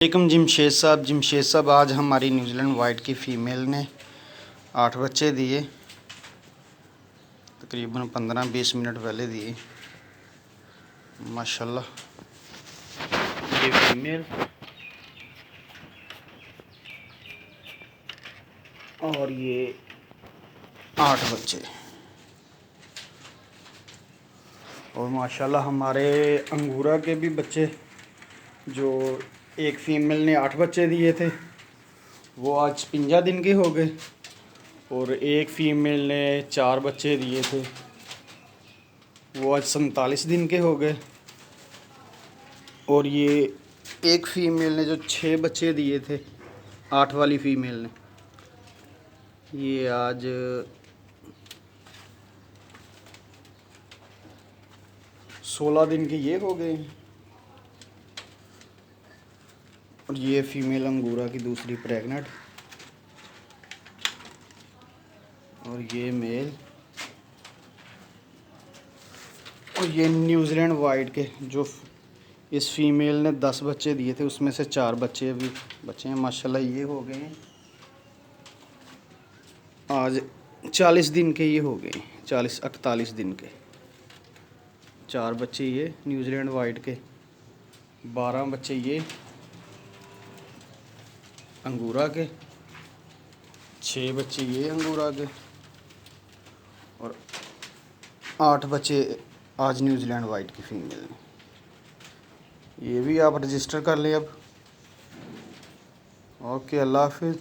जमशेद साहब आज हमारी न्यूजीलैंड वाइट की फ़ीमेल ने 8 बच्चे दिए, तकरीबन 15-20 मिनट पहले दिए माशाल्लाह। ये फीमेल और ये 8 बच्चे और माशाल्लाह हमारे अंगूरा के भी बच्चे, जो एक फ़ीमेल ने 8 बच्चे दिए थे वो आज 55 दिन के हो गए और एक फ़ीमेल ने 4 बच्चे दिए थे वो आज 47 दिन के हो गए और ये एक फ़ीमेल ने जो 6 बच्चे दिए थे 8 वाली फ़ीमेल ने, ये आज 16 दिन के ये हो गए। और ये फ़ीमेल अंगूरा की दूसरी प्रेग्नेंट और ये मेल और ये न्यूजीलैंड वाइट के जो इस फीमेल ने 10 बच्चे दिए थे उसमें से 4 बच्चे अभी बच्चे हैं माशाल्लाह। ये हो गए हैं आज 40 दिन के, ये हो गए 40-48 दिन के 4 बच्चे ये न्यूजीलैंड वाइट के, 12 बच्चे ये अंगूरा के, 6 बच्चे ये अंगूरा के और 8 बच्चे आज न्यूजीलैंड वाइट की फ़ीमेल ने। ये भी आप रजिस्टर कर लें अब। ओके, अल्लाह हाफिज़।